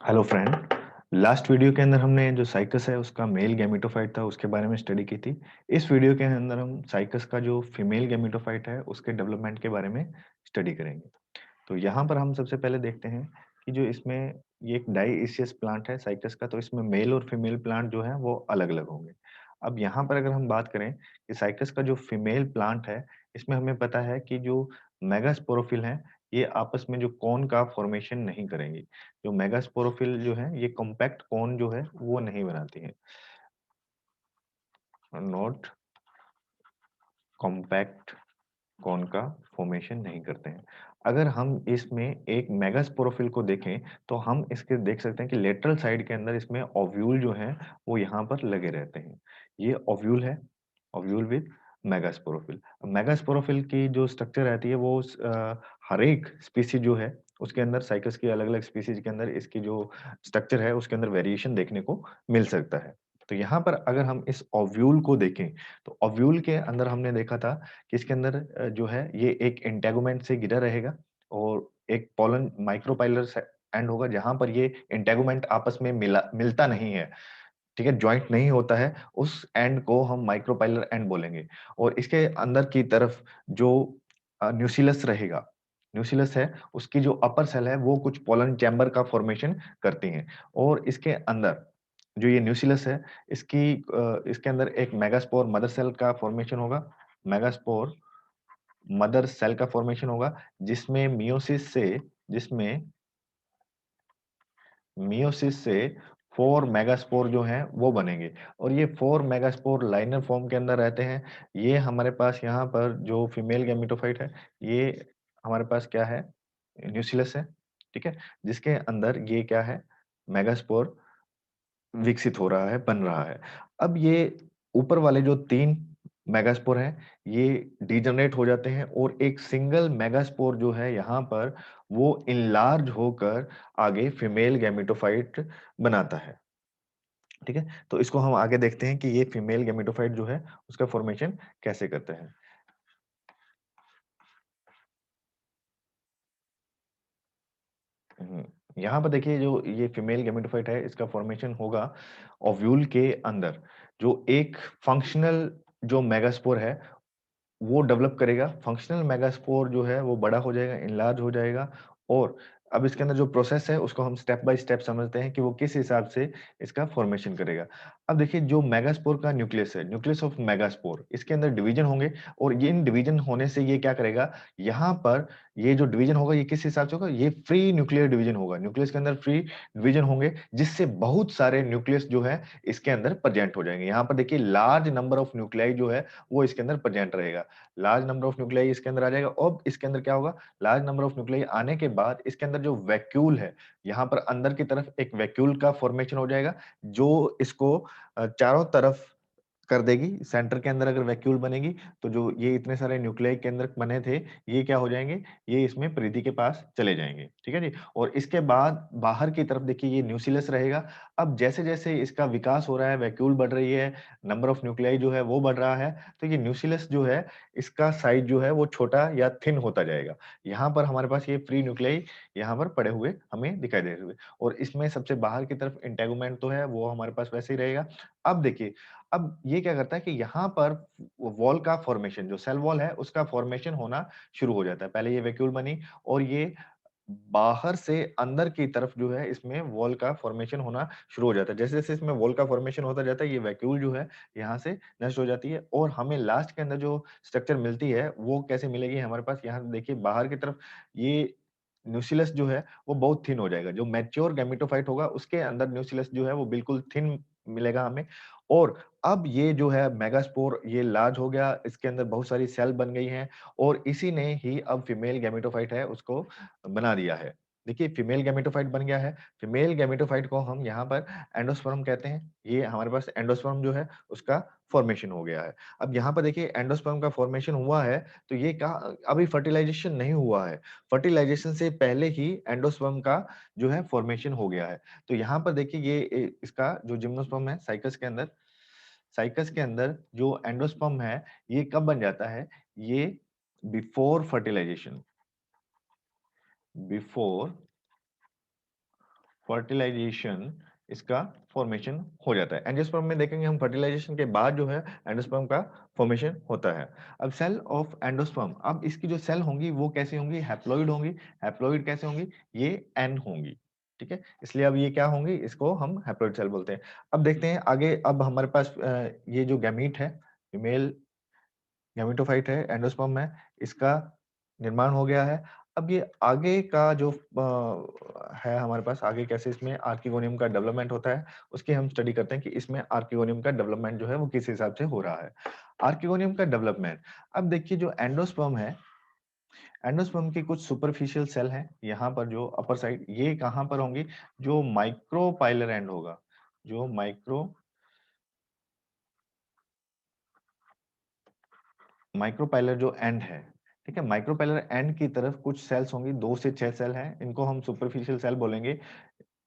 Hello friend. Last video के अंदर हमने जो साइकस है उसका मेल गैमेटोफाइट था उसके बारे में स्टडी की थी। इस वीडियो के अंदर हम साइकस का जो फीमेल गैमेटोफाइट है उसके डेवलपमेंट के बारे में स्टडी करेंगे। तो यहाँ पर हम सबसे पहले देखते हैं कि जो इसमें ये एक डाइसियस प्लांट है साइकस का, तो इसमें मेल और फीमेल प्लांट जो है वो अलग अलग होंगे। अब यहाँ पर अगर हम बात करें कि साइकस का जो फीमेल प्लांट है, इसमें हमें पता है कि जो मेगास्पोरोफिल है ये आपस में जो कोन का फॉर्मेशन नहीं करेंगी। जो मेगास्पोरोफिल जो है ये कॉम्पैक्ट कोन जो है वो नहीं बनाती है, नॉट कॉम्पैक्ट कौन का फॉर्मेशन नहीं करते हैं। अगर हम इसमें एक मेगास्पोरोफिल को देखें तो हम इसके देख सकते हैं कि लेटरल साइड के अंदर इसमें ओव्यूल जो है वो यहाँ पर लगे रहते हैं। ये ओव्यूल है, ओव्यूल विद मेगास्पोरोफिल। मेगास्पोरोफिल की जो स्ट्रक्चर रहती है वो हर एक स्पीसीज जो है उसके अंदर, साइकस की अलग अलग स्पीसीज के अंदर इसकी जो स्ट्रक्चर है उसके अंदर वेरिएशन देखने को मिल सकता है। तो यहाँ पर अगर हम इस ओव्यूल को देखें तो ओव्यूल के अंदर हमने देखा था कि इसके अंदर जो है ये एक इंटेगुमेंट से घिरा रहेगा और एक पोलन माइक्रोपाइलर एंड होगा जहां पर ये इंटेगुमेंट आपस में मिलता नहीं है, ठीक है, ज्वाइंट नहीं होता है। उस एंड को हम माइक्रोपाइलर एंड बोलेंगे। और इसके अंदर की तरफ जो न्यूसिलस रहेगा, न्यूसिलस है उसकी जो अपर सेल है वो कुछ पोलन चैम्बर का फॉर्मेशन करती हैं। और इसके अंदर जो ये न्यूसिलस है इसके अंदर एक मेगास्पोर मदर सेल का फॉर्मेशन होगा। मेगास्पोर मदर सेल का फॉर्मेशन होगा जिसमें मियोसिस से 4 मेगास्पोर जो हैं वो बनेंगे। और ये 4 मेगास्पोर लाइनर फॉर्म के अंदर रहते हैं। ये हमारे पास यहाँ पर जो फीमेल गैमेटोफाइट है ये हमारे पास क्या है, न्यूक्लियस है, ठीक है, जिसके अंदर ये क्या है, मेगास्पोर विकसित हो रहा है, बन रहा है। अब ये ऊपर वाले जो 3 मेगास्पोर हैं, ये डीजनरेट हो जाते हैं और एक सिंगल मेगास्पोर जो है यहाँ पर वो इनलार्ज होकर आगे फीमेल गैमेटोफाइट बनाता है। ठीक है? तो इसको हम आगे देखते हैं कि ये फीमेल गैमेटोफाइट जो है उसका फॉर्मेशन कैसे करते हैं। हुँ, यहाँ पर देखिए जो ये फीमेल गैमेटोफाइट है इसका फॉर्मेशन होगा ओव्यूल के अंदर। जो एक फंक्शनल जो मेगास्पोर है वो डेवलप करेगा। फंक्शनल मेगास्पोर जो है वो बड़ा हो जाएगा, एनलार्ज हो जाएगा। और अब इसके अंदर जो प्रोसेस है उसको हम स्टेप बाय स्टेप समझते हैं कि वो किस हिसाब से इसका फॉर्मेशन करेगा। अब देखिए जो मेगास्पोर का न्यूक्लियस है, न्यूक्लियस ऑफ मेगास्पोर, इसके अंदर डिवीजन होंगे और ये इन डिवीजन होने से ये क्या करेगा, यहाँ पर ये जो डिवीजन होगा ये किस हिसाब से होगा, ये फ्री न्यूक्लियर डिवीजन होगा। न्यूक्लियस के अंदर फ्री डिवीजन होंगे जिससे बहुत सारे न्यूक्लियस जो है इसके अंदर प्रेजेंट हो जाएंगे। यहाँ पर देखिए लार्ज नंबर ऑफ न्यूक्लियाई जो है वो इसके अंदर प्रेजेंट रहेगा। लार्ज नंबर ऑफ न्यूक्लियाई इसके अंदर आ जाएगा। अब इसके अंदर क्या होगा, लार्ज नंबर ऑफ न्यूक्लियाई आने के बाद इसके अंदर जो वैक्यूल है, यहाँ पर अंदर की तरफ एक वैक्यूल का फॉर्मेशन हो जाएगा जो इसको चारों तरफ कर देगी। सेंटर के अंदर अगर वैक्यूल बनेगी तो जो ये इतने सारे न्यूक्लियाई के अंदर बने थे ये क्या हो जाएंगे, ये इसमें परिधि के पास चले जाएंगे, ठीक है जी। और इसके बाद बाहर की तरफ देखिए ये न्यूक्लियस रहेगा। अब जैसे जैसे इसका विकास हो रहा है, वैक्यूल बढ़ रही है, नंबर ऑफ न्यूक्लियाई जो है वो बढ़ रहा है, तो ये न्यूक्लियस जो है इसका साइज जो है वो छोटा या थिन होता जाएगा। यहाँ पर हमारे पास ये फ्री न्यूक्लियाई यहाँ पर पड़े हुए हमें दिखाई दे रहे हुए। और इसमें सबसे बाहर की तरफ इंटेगुमेंट तो है वो हमारे पास वैसे ही रहेगा। अब देखिए, अब ये क्या करता है कि यहाँ पर वॉल का फॉर्मेशन, जो सेल वॉल है उसका फॉर्मेशन होना शुरू हो जाता है। पहले ये वैक्यूल बनी और ये बाहर से अंदर की तरफ जो है इसमें वॉल का फॉर्मेशन होना शुरू हो जाता है। जैसे-जैसे इसमें वॉल का फॉर्मेशन होता जाता है ये वैक्यूल जो है यहाँ से नष्ट हो जाती है और हमें लास्ट के अंदर जो स्ट्रक्चर मिलती है वो कैसे मिलेगी हमारे पास, यहाँ देखिए बाहर की तरफ ये न्यूक्लियस जो है वो बहुत थिन हो जाएगा। जो मैच्योर गैमेटोफाइट होगा उसके अंदर न्यूक्लियस जो है वो बिल्कुल थिन मिलेगा हमें। और अब ये जो है मेगास्पोर ये लार्ज हो गया, इसके अंदर बहुत सारी सेल बन गई हैं और इसी ने ही अब फीमेल गैमेटोफाइट है उसको बना दिया है। देखिए फीमेल गैमेटोफाइट बन गया है। फीमेल गैमेटोफाइट को हम यहाँ पर एंडोस्पर्म कहते हैं। ये हमारे पास एंडोस्पर्म जो है उसका फॉर्मेशन हो गया है। अब यहाँ पर देखिए एंडोस्पर्म का फॉर्मेशन हुआ है तो ये कहाँ, अभी फर्टिलाइजेशन नहीं हुआ है। फर्टिलाइजेशन से पहले ही एंडोस्पर्म का जो है फॉर्मेशन हो गया है। तो यहाँ पर देखिए ये इसका जो जिम्नोस्पर्म है साइकस के अंदर जो एंडोस्पर्म है ये कब बन जाता है, ये बिफोर फर्टिलाइजेशन, बिफोर फर्टिलाइजेशन इसका फॉर्मेशन हो जाता है। एंजियोस्पर्म में देखेंगे हम फर्टिलाइजेशन के बाद जो है एंडोस्पर्म का फॉर्मेशन होता है। अब सेल ऑफ एंडोस्पर्म, अब इसकी जो सेल होंगी वो कैसी होंगी, हैप्लॉइड होंगी। हैप्लॉइड कैसे होंगी, ये एन होंगी, ठीक है, इसलिए अब ये क्या होंगी, इसको हम हैप्लॉइड सेल बोलते हैं। अब देखते हैं आगे, अब हमारे पास ये जो गैमीट है, फीमेल गैमेटोफाइट है, एंडोस्पर्म है, इसका निर्माण हो गया है। अब ये आगे का जो है हमारे पास, आगे कैसे इसमें आर्किगोनियम का डेवलपमेंट होता है, उसकी हम स्टडी करते हैं कि इसमें आर्किगोनियम का डेवलपमेंट जो है वो किस हिसाब से हो रहा है। आर्किगोनियम का डेवलपमेंट, अब देखिए जो एंडोस्पर्म है, एंडोस्पर्म की कुछ सुपरफिशियल सेल हैं, यहाँ पर जो अपर साइड, ये कहाँ पर होंगी, जो माइक्रोपाइलर एंड होगा, जो माइक्रोपाइलर जो एंड है, ठीक है, माइक्रोपाइलर एंड की तरफ कुछ सेल्स होंगी, 2 से 6 सेल हैं, इनको हम सुपरफिशियल सेल बोलेंगे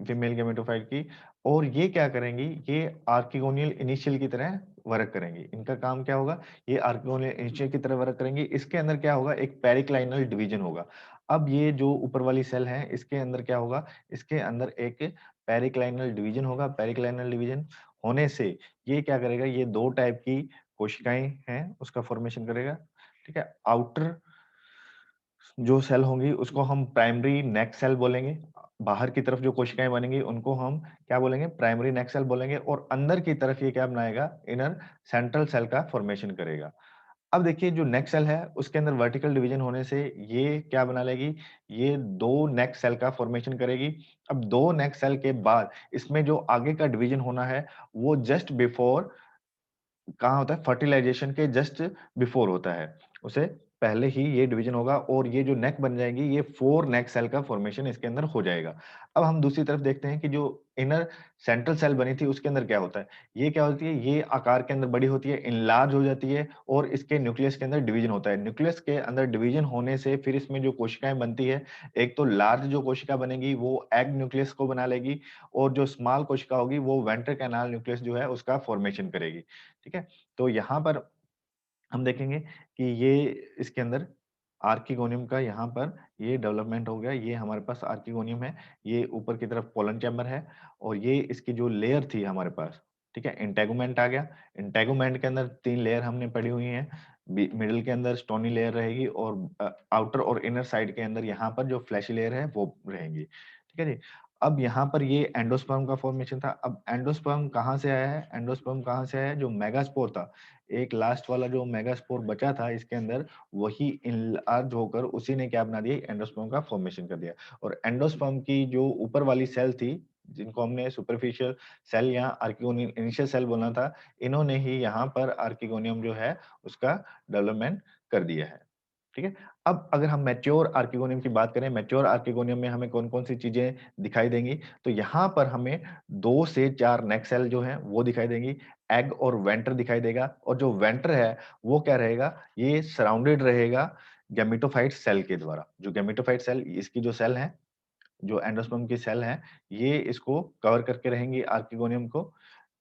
फीमेल गेमेटोफाइट की। और ये क्या करेंगी, ये आर्किगोनियल इनिशियल की तरह वर्क करेंगी। इनका काम क्या होगा, ये आर्किगोनियल इनिशियल की तरह वर्क करेंगी। इसके अंदर क्या होगा, एक पेरिक्लाइनल डिवीजन होगा। अब ये जो ऊपर वाली सेल है, इसके अंदर क्या होगा, इसके अंदर एक पेरिक्लाइनल डिवीजन होगा। पेरिक्लाइनल डिवीजन होने से ये क्या करेगा, ये 2 टाइप की कोशिकाएं हैं उसका फॉर्मेशन करेगा, ठीक है। आउटर जो सेल होंगी उसको हम प्राइमरी नेक सेल बोलेंगे, बाहर की तरफ जो कोशिकाएं बनेंगी उनको हम क्या बोलेंगे, प्राइमरी नेक सेल बोलेंगे। और अंदर की तरफ ये क्या बनाएगा, इनर सेंट्रल सेल का फॉर्मेशन करेगा। अब देखिए जो नेक सेल है उसके अंदर वर्टिकल डिवीजन होने से ये क्या बना लेगी, ये 2 नेक सेल का फॉर्मेशन करेगी। अब 2 नेक सेल के बाद इसमें जो आगे का डिवीजन होना है वो जस्ट बिफोर कहाँ होता है, फर्टिलाइजेशन के जस्ट बिफोर होता है, उसे पहले ही ये डिवीजन होगा और ये जो नेक बन जाएंगी, ये 4 नेक सेल का फॉर्मेशन इसके अंदर हो जाएगा। अब हम दूसरी तरफ देखते हैं कि जो इनर सेंट्रल सेल बनी थी उसके अंदर क्या होता है, ये क्या होती है, ये आकार के अंदर बड़ी होती है, इनलार्ज हो जाती है और इसके न्यूक्लियस के अंदर डिवीजन होता है। न्यूक्लियस के अंदर डिवीजन होने से फिर इसमें जो कोशिकाएं बनती है, एक तो लार्ज जो कोशिका बनेगी वो एग न्यूक्लियस को बना लेगी और जो स्मॉल कोशिका होगी वो वेंट्रल कैनाल न्यूक्लियस जो है उसका फॉर्मेशन करेगी, ठीक है। तो यहाँ पर हम देखेंगे कि ये इसके अंदर आर्किगोनियम का यहाँ पर ये डेवलपमेंट हो गया। ये हमारे पास आर्किगोनियम है, ये ऊपर की तरफ पोलन चैम्बर है और ये इसकी जो लेयर थी हमारे पास, ठीक है, इंटेगुमेंट आ गया। इंटेगुमेंट के अंदर 3 लेयर हमने पढ़ी हुई हैं, मिडिल के अंदर स्टोनी लेयर रहेगी और आउटर और इनर साइड के अंदर यहाँ पर जो फ्लैशी लेयर है वो रहेंगी, ठीक है जी। अब यहाँ पर ये एंडोस्पर्म का फॉर्मेशन था। अब एंडोस्पर्म कहाँ से आया है, एंडोस्पर्म कहाँ से आया है, जो मेगास्पोर था, एक लास्ट वाला जो मेगास्पोर बचा था इसके अंदर, वही इनलार्ज होकर उसी ने क्या बना दिया, एंडोस्पर्म का फॉर्मेशन कर दिया। और एंडोस्पर्म की जो ऊपर वाली सेल थी, जिनको हमने सुपरफिशियल सेल या आर्किगोनियम इनिशियल सेल बोला था, इन्होंने ही यहाँ पर आर्किगोनियम जो है उसका डेवलपमेंट कर दिया है, ठीक है। अब अगर हम मैच्योर आर्किगोनियम की बात करें, मैच्योर आर्किगोनियम में हमें कौन कौन सी चीजें दिखाई देंगी, तो यहाँ पर हमें 2 से 4 नेक सेल जो है वो दिखाई देंगी, एग और वेंटर दिखाई देगा। और जो वेंटर है वो क्या रहेगा, ये सराउंडेड रहेगा गैमेटोफाइट सेल के द्वारा। जो गैमेटोफाइट सेल, इसकी जो सेल है, जो एंडोस्पर्म की सेल है, ये इसको कवर करके रहेंगी, आर्किगोनियम को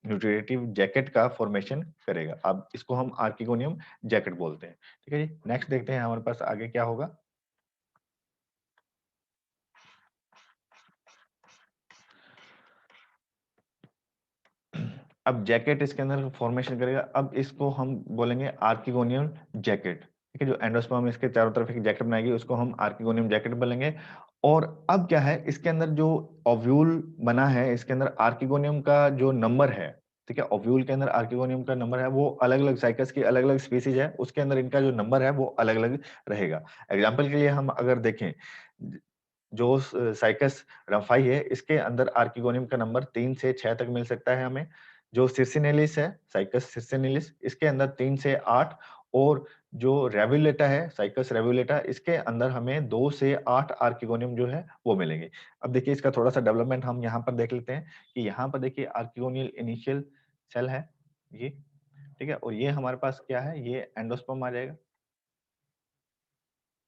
न्यूट्रिटिव जैकेट का फॉर्मेशन करेगा। अब इसको हम आर्किगोनियम जैकेट बोलते हैं, ठीक है जी। नेक्स्ट देखते हैं हमारे पास आगे क्या होगा। अब जैकेट इसके अंदर फॉर्मेशन करेगा, अब इसको हम बोलेंगे आर्किगोनियम जैकेट, ठीक है। जो एंडोस्पर्म इसके चारों तरफ एक जैकेट बनाएगी उसको हम आर्किगोनियम जैकेट बोलेंगे। और अब क्या है, इसके अंदर जो ओव्यूल बना है, इसके अंदर आर्किगोनियम का जो नंबर है, ठीक है, ओव्यूल के अंदर आर्किगोनियम का नंबर है, वो अलग अलग साइकस की अलग अलग स्पीसीज है, उसके अंदर इनका जो नंबर है वो अलग अलग रहेगा। एग्जाम्पल के लिए हम अगर देखें, जो साइकस रफाई है, इसके अंदर आर्किगोनियम का नंबर 3 से 6 तक मिल सकता है हमें। जो सिर्सिनेलिस है, साइकस सिर्सिनेलिस, इसके अंदर 3 से 8। और जो रेविलेटा है, साइकस रेविलेटा, इसके अंदर हमें 2 से 8 आर्किगोनियम जो है वो मिलेंगे। अब देखिए इसका थोड़ा सा डेवलपमेंट हम यहाँ पर देख लेते हैं कि यहाँ पर देखिए आर्किगोनियल इनिशियल सेल है ये, ठीक है। और ये हमारे पास क्या है, ये एंडोस्पर्म आ जाएगा,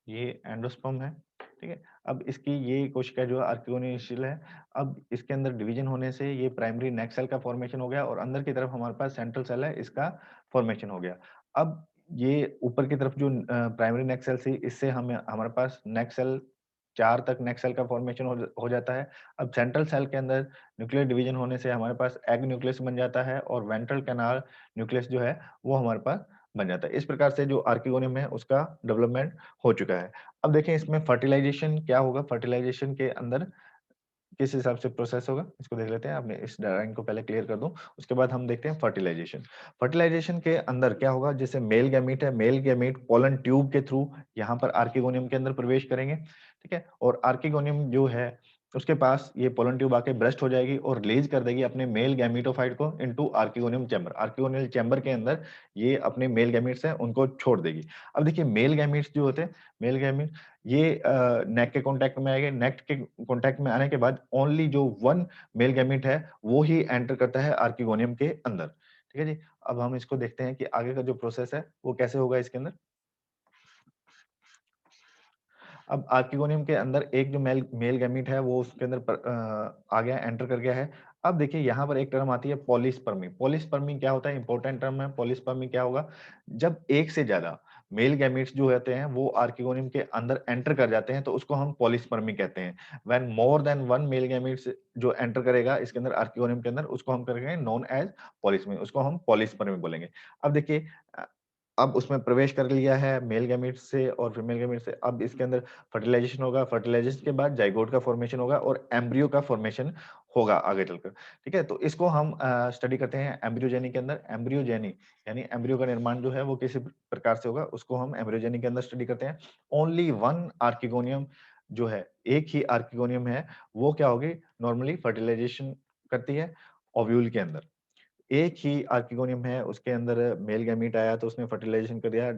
ये एंडोस्पर्म है, ठीक है। अब इसकी ये कोशिका जो है आर्किगोनियल है। अब इसके अंदर डिवीजन होने से ये प्राइमरी नेक सेल का फॉर्मेशन हो गया और अंदर की तरफ हमारे पास सेंट्रल सेल है, इसका फॉर्मेशन हो गया। अब ये ऊपर की तरफ जो प्राइमरी नेक सेल थी, इससे हमें हमारे पास नेक सेल 4 तक नेक्स्ट सेल का फॉर्मेशन हो जाता है। अब सेंट्रल सेल के अंदर न्यूक्लियर डिवीजन होने से हमारे पास एग न्यूक्लियस बन जाता है और वेंट्रल कैनाल न्यूक्लियस जो है वो हमारे पास बन जाता है। इस प्रकार से जो आर्किगोनियम है उसका डेवलपमेंट हो चुका है। अब देखें इसमें फर्टिलाइजेशन क्या होगा? फर्टिलाइजेशन के अंदर किस हिसाब से प्रोसेस होगा इसको देख लेते हैं। आपने इस ड्राइंग को पहले क्लियर कर दूं, उसके बाद हम देखते हैं फर्टिलाइजेशन। फर्टिलाइजेशन के अंदर क्या होगा? जैसे मेल गैमीट है, मेल गैमीट पोलन ट्यूब के थ्रू यहाँ पर आर्किगोनियम के अंदर प्रवेश करेंगे, ठीक है। और आर्किगोनियम जो है उसके पास ये पोलन ट्यूब आके ब्रस्ट हो जाएगी और रिलीज कर देगी अपने मेल गैमीटोफाइट को into archegonium chamber. Archegonial chamber के अंदर ये अपने मेल गैमीट्स हैं उनको छोड़ देगी। अब देखिए मेल गैमीट्स जो होते हैं, मेल गैमीट ये नेक के कांटेक्ट में आएंगे। नेक के कांटेक्ट में आने के बाद ओनली जो वन मेल गैमीट है वो ही एंटर करता है आर्किगोनियम के अंदर, ठीक है जी। अब हम इसको देखते हैं कि आगे का जो प्रोसेस है वो कैसे होगा इसके अंदर। अब आर्किगोनियम के अंदर एक जो मेल मेल गैमीट है वो उसके अंदर आ गया, एंटर कर गया है। अब देखिए यहाँ पर एक टर्म आती है पॉलीस्पर्मी। पॉलीस्पर्मी क्या होता है? इंपॉर्टेंट टर्म है। पॉलीस्पर्मी क्या होगा? जब एक से ज्यादा मेल गैमीट्स जो होते हैं वो आर्किगोनियम के अंदर एंटर कर जाते हैं तो उसको हम पॉलीस्पर्मी कहते हैं। When more than one male gametes जो एंटर करेगा इसके अंदर आर्किगोनियम के अंदर उसको हम करेंगे नोन एज पॉलीस्पर्मी, उसको हम पॉलीस्पर्मी बोलेंगे। अब देखिए अब उसमें प्रवेश कर लिया है मेल गैमीट से और फीमेल गैमीट से। अब इसके अंदर फर्टिलाइजेशन होगा, फर्टिलाइजेशन के बाद जाइगोट का फॉर्मेशन होगा और एम्ब्रियो का फॉर्मेशन होगा आगे चलकर, ठीक है। तो इसको हम स्टडी करते हैं एम्ब्रियोजेनी के अंदर। एम्ब्रियोजेनी यानी एम्ब्रियो का निर्माण जो है वो किसी प्रकार से होगा उसको हम एम्ब्रियोजेनी के अंदर स्टडी करते हैं। ओनली वन आर्किगोनियम जो है, एक ही आर्किगोनियम है, वो क्या होगी? नॉर्मली फर्टिलाइजेशन करती है ओव्यूल के अंदर। एक ही आर्किगोनियम है उसके अंदर मेल गैमीट आया तो उसने फर्टिलाइजेशन कर दिया,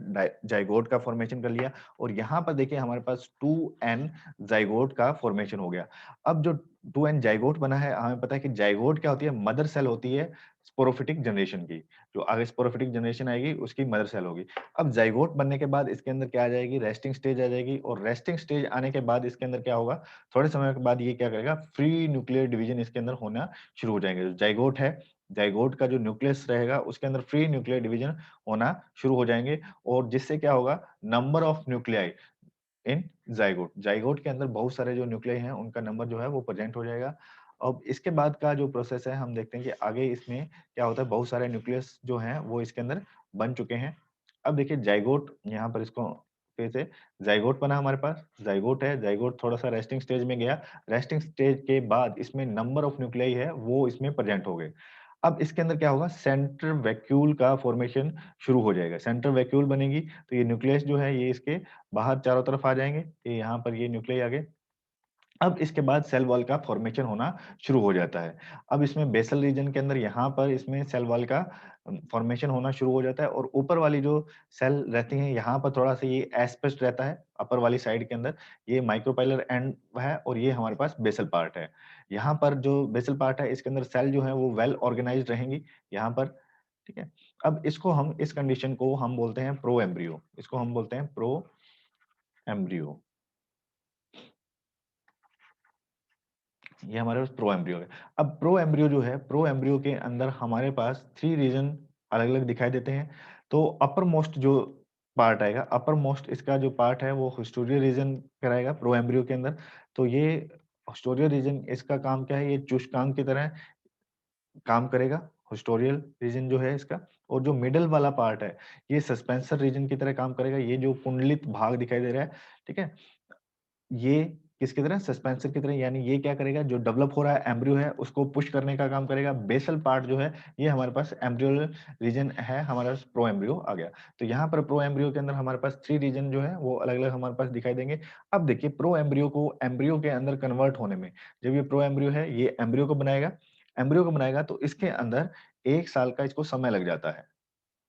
जाइगोट का फॉर्मेशन कर लिया और यहाँ पर देखिए हमारे पास 2n जाइगोट का फॉर्मेशन हो गया। अब जो 2n जाइगोट बना है हमें पता है कि जाइगोट क्या होती है? मदर सेल होती है स्पोरोफिटिक जनरेशन की। जो आगे स्पोरोफिटिक जनरेशन आएगी उसकी मदर सेल होगी। अब जाइगोट बनने के बाद इसके अंदर क्या आ जाएगी? रेस्टिंग स्टेज आ जाएगी और रेस्टिंग स्टेज आने के बाद इसके अंदर क्या होगा? थोड़े समय के बाद ये क्या करेगा? फ्री न्यूक्लियर डिवीजन इसके अंदर होना शुरू हो जाएंगे। जो जाइगोट है, जाइगोट का जो न्यूक्लियस रहेगा उसके अंदर फ्री न्यूक्लियर डिवीजन होना शुरू हो जाएंगे और जिससे क्या होगा? Number of nuclei in zygote, zygote के अंदर बहुत सारे जो न्यूक्लियाई हैं उनका नंबर जो है वो प्रेजेंट हो जाएगा। अब इसके बाद का जो प्रोसेस है हम देखते हैं कि आगे इसमें क्या होता है? बहुत सारे न्यूक्लियस जो हैं वो इसके अंदर बन चुके हैं। अब देखिए जाइगोट, यहाँ पर इसको फिर से जाइगोट बना हमारे पास, जाइगोट है, जाइगोट थोड़ा सा रेस्टिंग स्टेज में गया। रेस्टिंग स्टेज के बाद इसमें नंबर ऑफ न्यूक्लियाई है वो इसमें प्रेजेंट हो गए। अब इसके अंदर क्या होगा? सेंट्रल वैक्यूल का फॉर्मेशन शुरू हो जाएगा। सेंट्रल वैक्यूल बनेगी तो ये न्यूक्लियस जो है ये इसके बाहर चारों तरफ आ जाएंगे। ये यहाँ पर ये न्यूक्लियाई आ गए। अब इसके बाद सेल वॉल का फॉर्मेशन होना शुरू हो जाता है। अब इसमें बेसल रीजन के अंदर यहाँ पर इसमें सेल वॉल का फॉर्मेशन होना शुरू हो जाता है और ऊपर वाली जो सेल रहती हैं यहाँ पर थोड़ा सा ये एस्पेस्ट रहता है अपर वाली साइड के अंदर। ये माइक्रोपाइलर एंड है और ये हमारे पास बेसल पार्ट है। यहाँ पर जो बेसल पार्ट है इसके अंदर सेल जो है वो वेल ऑर्गेनाइज्ड रहेंगी यहाँ पर, ठीक है। अब इसको हम, इस कंडीशन को हम बोलते हैं प्रो एम्ब्रियो, इसको हम बोलते हैं प्रो एम्ब्रियो। ये हमारे पास प्रो एम्ब्रियो है। अब प्रो एम्ब्रियो जो है, प्रो एम्ब्रियो के अंदर हमारे पास 3 रीजन अलग अलग दिखाई देते हैं। तो अपर मोस्ट जो पार्ट आएगा, अपर मोस्ट इसका जो पार्ट है वो हिस्टोरियल रीजन कराएगा प्रो एम्ब्रियो के अंदर। तो ये हिस्टोरियल रीजन इसका काम क्या है? ये चुष्टांक की तरह काम करेगा, हिस्टोरियल रीजन जो है इसका। और जो मिडल वाला पार्ट है ये सस्पेंसर रीजन की तरह काम करेगा। ये जो कुंडलित भाग दिखाई दे रहा है, ठीक है, ये किसकी तरह? सस्पेंसर की तरह। यानी ये क्या करेगा? जो डेवलप हो रहा है एम्ब्रियो है उसको पुश करने का काम करेगा। बेसल पार्ट जो है ये हमारे पास एम्ब्रियोल रीजन है, हमारे पास प्रो एम्ब्रियो आ गया। तो यहाँ पर प्रो एम्ब्रियो के अंदर हमारे पास 3 रीजन जो है वो अलग अलग हमारे पास दिखाई देंगे। अब देखिए प्रो एम्ब्रियो को एम्ब्रियो के अंदर कन्वर्ट होने में, जब ये प्रो एम्ब्रियो है ये एम्ब्रियो को बनाएगा, एम्ब्रियो को बनाएगा तो इसके अंदर 1 साल का इसको समय लग जाता है,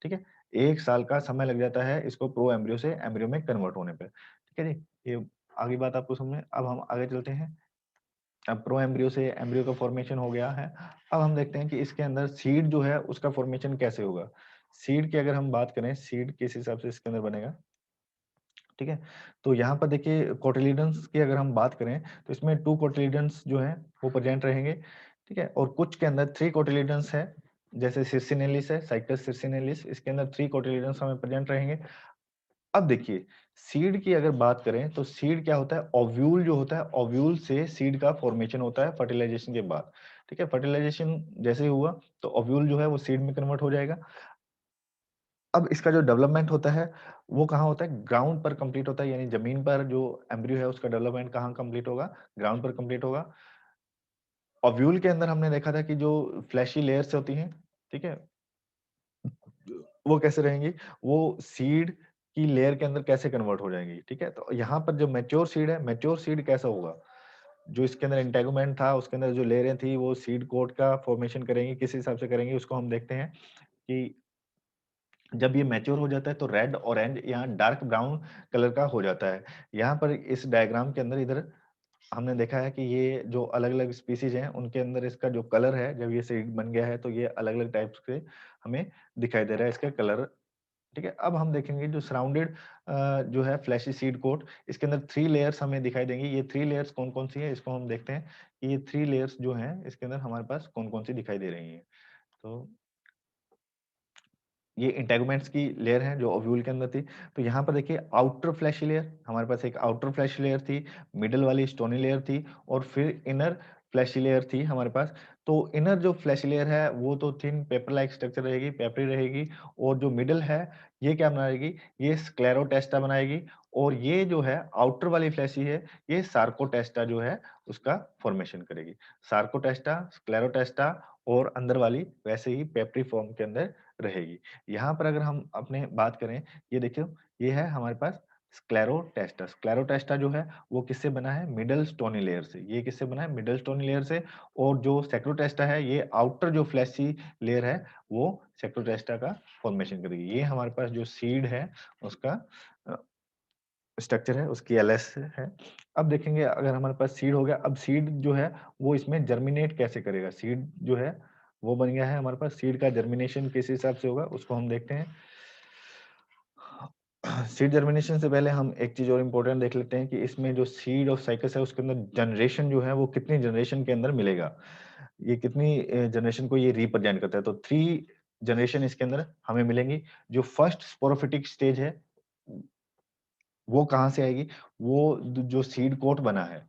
ठीक है। 1 साल का समय लग जाता है इसको प्रो एम्ब्रियो से एम्ब्रियो में कन्वर्ट होने पे, ठीक है जी। ये आगे बात आपको समझ में। अब हम आगे चलते हैं। अब प्रो एम्ब्रियो से एम्ब्रियो का फॉर्मेशन हो गया है। अब हम देखते हैं कि इसके अंदर सीड जो है उसका फॉर्मेशन कैसे होगा। सीड की अगर हम बात करें, सीड किस हिसाब से इसके अंदर बनेगा, ठीक है। तो यहाँ पर देखिए कोटिलिडन्स की अगर हम बात करें तो इसमें 2 कोटिलिडन्स जो हैं वो प्रेजेंट रहेंगे, ठीक है। और कुछ के अंदर 3 कोटिलिडन्स है, जैसे सिर्सिनेलिस है, साइटस सिर्सिनेलिस, इसके अंदर 3 कोटिलिडन्स हमें प्रेजेंट रहेंगे। अब देखिए सीड की अगर बात करें तो सीड क्या होता है, ओव्यूल जो होता है, ओव्यूल से सीड का फॉर्मेशन होता है फर्टिलाइजेशन के बाद। ठीक है, फर्टिलाइजेशन जैसे ही हुआ तो ओव्यूल जो है वो सीड में कन्वर्ट हो जाएगा। अब इसका जो डेवलपमेंट होता है वो कहाँ होता है, ग्राउंड पर कंप्लीट होता है, यानी जमीन पर जो एम्ब्रियो है उसका डेवलपमेंट कहाँ कंप्लीट होगा, ग्राउंड पर कंप्लीट होगा। ओव्यूल के अंदर हमने देखा था कि जो फ्लैशी लेयर्स होती हैं, ठीक है, वो कैसे रहेंगी, वो सीड की लेयर के अंदर कैसे कन्वर्ट हो जाएंगी। ठीक है, तो यहाँ पर जो मैच्योर सीड है, मैच्योर सीड कैसा होगा, जो इसके अंदर इंटेगुमेंट था उसके अंदर जो लेयरें थी वो सीड कोट का फॉर्मेशन करेंगी, किस हिसाब से करेंगी उसको हम देखते हैं कि जब ये मैच्योर हो जाता है तो रेड, ऑरेंज या डार्क ब्राउन कलर का हो जाता है। यहाँ पर इस डायग्राम के अंदर इधर हमने देखा है कि ये जो अलग-अलग स्पीशीज हैं उनके अंदर इसका जो कलर है, जब ये सीड बन गया है तो ये अलग-अलग टाइप्स के हमें दिखाई दे रहा है इसका कलर। ठीक है, अब हम देखेंगे जो सराउंडेड जो है फ्लैशी सीड कोट, इसके अंदर 3 लेयर्स हमें दिखाई देंगी। ये 3 लेयर्स कौन-कौन सी है इसको हम देखते हैं कि ये 3 लेयर्स जो हैं इसके अंदर हमारे पास कौन-कौन सी दिखाई दे रही हैं। तो ये इंटेगुमेंट्स की लेयर है जो ओव्यूल के अंदर थी। तो यहाँ पर देखिए आउटर फ्लैशी लेयर, हमारे पास एक आउटर फ्लैशी लेयर थी, मिडल वाली स्टोनी लेयर थी और फिर इनर फ्लैशी लेयर थी हमारे पास। तो इनर जो फ्लैशी लेयर है वो तो थिन पेपर लाइक स्ट्रक्चर रहेगी, पेपरी रहेगी, और जो मिडल है ये क्या बनाएगी, ये स्क्लेरोटेस्टा बनाएगी, और ये जो है आउटर वाली फ्लैशी है ये सार्कोटेस्टा जो है उसका फॉर्मेशन करेगी। सार्कोटेस्टा, स्क्लेरोटेस्टा और अंदर वाली वैसे ही पेपरी फॉर्म के अंदर रहेगी। यहाँ पर अगर हम अपने बात करें, ये देखिए ये है हमारे पास स्क्लेरोटेस्टा। स्क्लेरोटेस्टा जो है वो किससे बना है, मिडल स्टोनी लेयर से। ये किससे बना है, मिडल स्टोनी लेयर से। और जो सेक्रोटेस्टा है ये आउटर जो फ्लैशी लेयर है वो सेक्रोटेस्टा का फॉर्मेशन करेगी। ये हमारे पास जो सीड है उसका स्ट्रक्चर है, उसकी एलएस है। अब देखेंगे अगर हमारे पास सीड हो गया, अब सीड जो है वो इसमें जर्मिनेट कैसे करेगा। सीड जो है वो बन गया है हमारे पास, सीड का जर्मिनेशन किस हिसाब से होगा उसको हम देखते हैं। सीड जर्मिनेशन से पहले हम एक चीज और इम्पोर्टेंट देख लेते हैं कि इसमें जो सीड ऑफ साइकस है उसके अंदर जनरेशन जो है वो कितनी जनरेशन के अंदर मिलेगा, ये कितनी जनरेशन को ये रिप्रेजेंट करता है। तो 3 जनरेशन इसके अंदर हमें मिलेंगी। जो फर्स्ट स्पोरोफिटिक स्टेज है वो कहाँ से आएगी, वो जो सीड कोट बना है,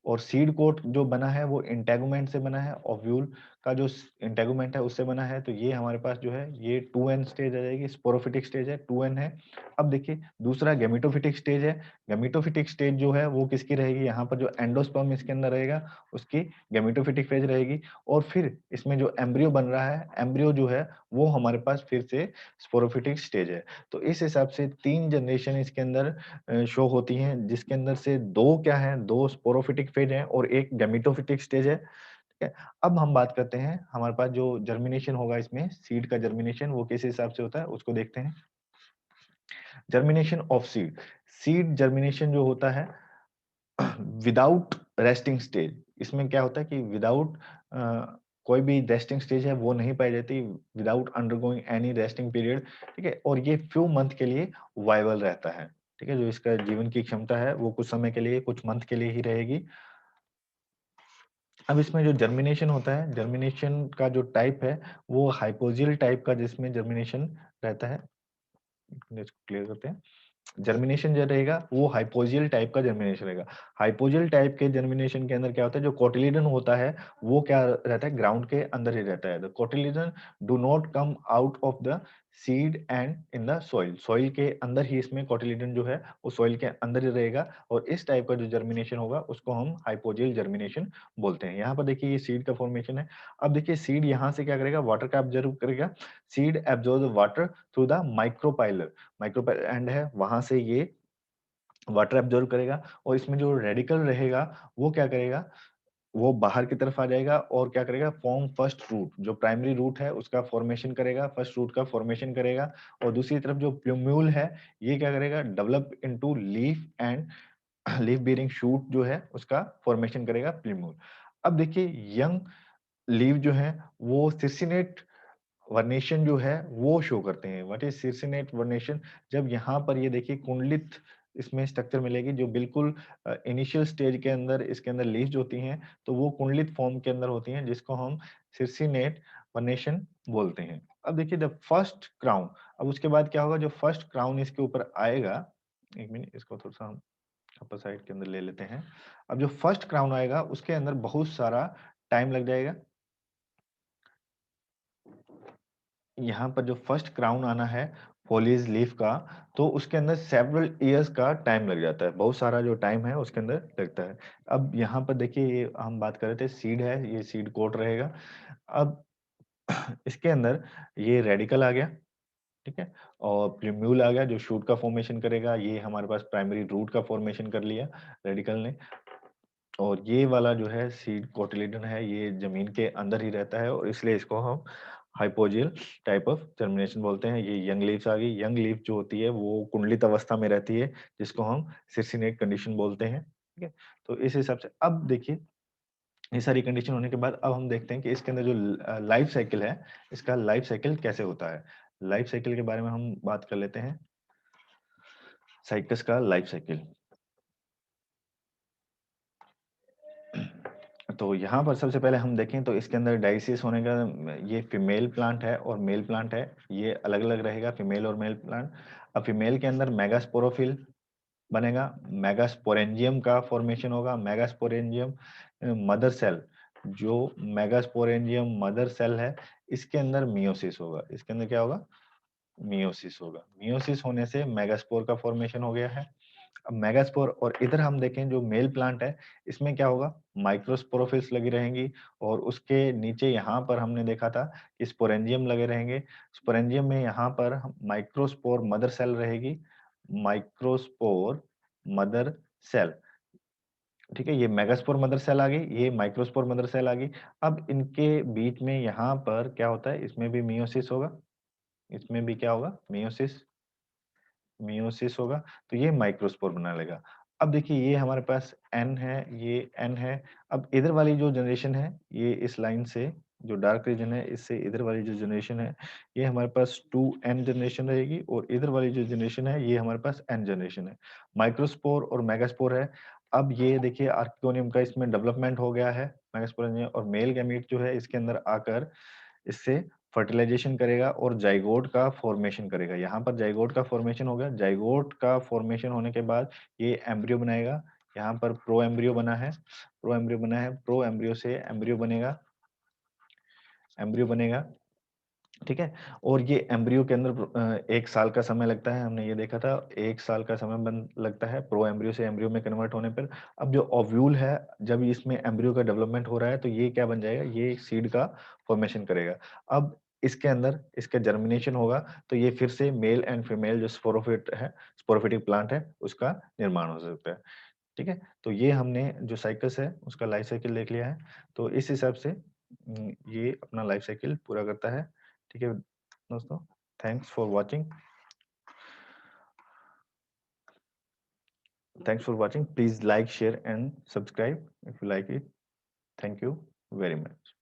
और सीड कोट जो बना है वो इंटेगुमेंट से बना है, ओव्यूल का जो इंटेगुमेंट है उससे बना है। तो ये हमारे पास जो है ये 2n स्टेज आ जाएगी, स्पोरोफिटिक स्टेज है 2n है। अब देखिए दूसरा गैमेटोफिटिक स्टेज है। गैमेटोफिटिक स्टेज जो है वो किसकी रहेगी, यहाँ पर जो एंडोस्पर्म इसके अंदर रहेगा उसकी गैमेटोफिटिक फेज रहेगी। और फिर इसमें जो एम्ब्रियो बन रहा है, एम्ब्रियो जो है वो हमारे पास फिर से स्पोरोफिटिक स्टेज है। तो इस हिसाब से 3 जनरेशन इसके अंदर शो होती हैं, जिसके अंदर से 2 क्या है, 2 स्पोरोफिटिक फेज हैं और एक गैमेटोफिटिक स्टेज है। ठीक है, अब हम बात करते हैं हमारे पास जो जर्मिनेशन होगा इसमें, सीड का जर्मिनेशन वो किस हिसाब से होता है उसको देखते हैं। Germination of seed, seed germination जो होता है विदाउट रेस्टिंग स्टेज, इसमें क्या होता है कि विदाउट कोई भी रेस्टिंग स्टेज है वो नहीं पाई जाती, without undergoing any resting period. ठीक है, और ये फ्यू मंथ के लिए वायबल रहता है। ठीक है, जो इसका जीवन की क्षमता है वो कुछ समय के लिए, कुछ मंथ के लिए ही रहेगी। अब इसमें जो जर्मिनेशन होता है, जर्मिनेशन का जो टाइप है वो हाइपोजियल टाइप का जिसमें जर्मिनेशन रहता है। क्लियर करते हैं। जर्मिनेशन जो रहेगा वो हाइपोजियल टाइप का जर्मिनेशन रहेगा। हाइपोजियल टाइप के जर्मिनेशन के अंदर क्या होता है, जो कोटिलिडन होता है वो क्या रहता है, ग्राउंड के अंदर ही रहता है। The cotyledon do not come out of the seed and in the soil, soil के अंदर ही इसमें कोटिलिडन जो है वो सॉइल के अंदर ही रहेगा। और इस टाइप का जो जर्मिनेशन होगा उसको हम हाइपोजियल जर्मिनेशन बोलते हैं। यहाँ पर देखिए ये सीड का फॉर्मेशन है। अब देखिए सीड यहाँ से क्या करेगा, वाटर का ऑब्जर्व करेगा। Seed absorb water through the micropylar, micropylar and है वहां से ये वाटर एब्जॉर्ब करेगा, और इसमें जो रेडिकल रहेगा वो क्या करेगा, वो बाहर की तरफ आ जाएगा और क्या करेगा, फॉर्म फर्स्ट रूट, जो प्राइमरी रूट है उसका फॉर्मेशन करेगा, फर्स्ट रूट का फॉर्मेशन करेगा। और दूसरी तरफ जो प्लूम्यूल है ये क्या करेगा, develop into leaf and leaf bearing shoot जो है उसका फॉर्मेशन करेगा प्लूम्यूल। अब देखिए यंग लीफ जो है वो सिर्सिनेट वर्नेशन जो है वो शो करते हैं। व्हाट इज सिर्सिनेट वर्नेशन, जब यहाँ पर ये देखिए कुंडलित इसमें स्ट्रक्चर मिलेगी, जो बिल्कुल इनिशियल स्टेज के अंदर इसके अंदर लीव्स होती हैं तो वो कुंडलित फॉर्म के अंदर होती हैं, जिसको हम सिर्सिनेट वर्नेशन बोलते हैं। अब देखिए द फर्स्ट क्राउन, अब उसके बाद क्या होगा, जो फर्स्ट क्राउन इसके ऊपर आएगा एक मिनट, इसको थोड़ा सा हम अपर साइड के अंदर ले लेते हैं। अब जो फर्स्ट क्राउन आएगा उसके अंदर बहुत सारा टाइम लग जाएगा। यहाँ पर जो फर्स्ट क्राउन आना है फॉलीज लीफ का, तो उसके अंदर सेवरल ईयर्स का टाइम लग जाता है, बहुत सारा जो टाइम है उसके अंदर लगता है। अब यहाँ पर देखिए, ये हम बात कर रहे थे सीड है, ये सीड कोट रहेगा। अब इसके अंदर ये रेडिकल आ गया, ठीक है, और प्रिम्यूल आ गया जो शूट का फॉर्मेशन करेगा। ये हमारे पास प्राइमरी रूट का फॉर्मेशन कर लिया रेडिकल ने। और ये वाला जो है सीड कोटिलेडन है, ये जमीन के अंदर ही रहता है और इसलिए इसको हम हाइपोजियल टाइप ऑफ जर्मिनेशन बोलते हैं। ये यंग लीव्स आ गई। यंग लीफ जो होती है वो कुंडलित अवस्था में रहती है, जिसको हम सिर्सिनेट कंडीशन बोलते हैं, ठीक है। तो इस हिसाब से अब देखिए, ये सारी कंडीशन होने के बाद अब हम देखते हैं कि इसके अंदर जो लाइफ साइकिल है, इसका लाइफ साइकिल कैसे होता है। लाइफ साइकिल के बारे में हम बात कर लेते हैं, साइकस का लाइफ साइकिल। तो यहाँ पर सबसे पहले हम देखें तो इसके अंदर डायसिस होने का, ये फीमेल प्लांट है और मेल प्लांट है, ये अलग अलग रहेगा फीमेल और मेल प्लांट। अब फीमेल के अंदर मेगास्पोरोफिल बनेगा, मेगास्पोरेंजियम का फॉर्मेशन होगा। मेगास्पोरेंजियम मदर सेल, जो मेगास्पोरेंजियम मदर सेल है, इसके अंदर मियोसिस होगा। इसके अंदर क्या होगा? मियोसिस होगा। मियोसिस होने से मेगास्पोर का फॉर्मेशन हो गया है। अब मेगास्पोर, और इधर हम देखें जो मेल प्लांट है, इसमें क्या होगा? माइक्रोस्पोरोफिल्स लगी रहेंगी और उसके नीचे यहाँ पर हमने देखा था कि स्पोरेंजियम लगे रहेंगे। स्पोरेंजियम में यहाँ पर माइक्रोस्पोर मदर सेल रहेगी, माइक्रोस्पोर मदर सेल, ठीक है। ये मेगास्पोर मदर सेल आ गई, ये माइक्रोस्पोर मदर सेल आ गई। अब इनके बीच में यहाँ पर क्या होता है? इसमें भी मियोसिस होगा, इसमें भी क्या होगा? मियोसिस, मियोसिस होगा। तो ये माइक्रोस्पोर बना लेगा। अब देखिए, ये हमारे पास एन है, ये एन है। अब इधर वाली जो जनरेशन है, ये इस लाइन से जो डार्क रीजन है, इससे इधर वाली जो जनरेशन है, ये हमारे पास 2n जनरेशन रहेगी, और इधर वाली जो जनरेशन है, ये हमारे पास n जनरेशन है। माइक्रोस्पोर और मेगास्पोर है। अब ये देखिए, आर्कियोनियम का इसमें डेवलपमेंट हो गया है, मेगास्पोरेंजियम, और मेल गैमीट जो है इसके अंदर आकर इससे फर्टिलाइजेशन करेगा और जाइगोट का फॉर्मेशन करेगा। यहाँ पर जाइगोट का फॉर्मेशन हो गया। जाइगोट का फॉर्मेशन होने के बाद ये एम्ब्रियो बनाएगा। यहाँ पर प्रो एम्ब्रियो बना है, प्रो एम्ब्रियो बना है, प्रो एम्ब्रियो से एम्ब्रियो बनेगा, एम्ब्रियो बनेगा, ठीक है। और ये एम्ब्रियो के अंदर 1 साल का समय लगता है, हमने ये देखा था, 1 साल का समय बन लगता है प्रो एम्ब्रियो से एम्ब्रियो में कन्वर्ट होने पर। अब जो ओव्यूल है, जब इसमें एम्ब्रियो का डेवलपमेंट हो रहा है, तो ये क्या बन जाएगा? ये सीड का फॉर्मेशन करेगा। अब इसके अंदर इसका जर्मिनेशन होगा, तो ये फिर से मेल एंड फीमेल जो स्पोरोफिट है, स्पोरोफिटिक प्लांट है, उसका निर्माण हो सकता है, ठीक है। तो ये हमने जो साइकिल्स है उसका लाइफ साइकिल देख लिया है। तो इस हिसाब से ये अपना लाइफ साइकिल पूरा करता है, ठीक है दोस्तों। Thanks for watching, thanks for watching. Please like, share and subscribe if you like it. Thank you very much.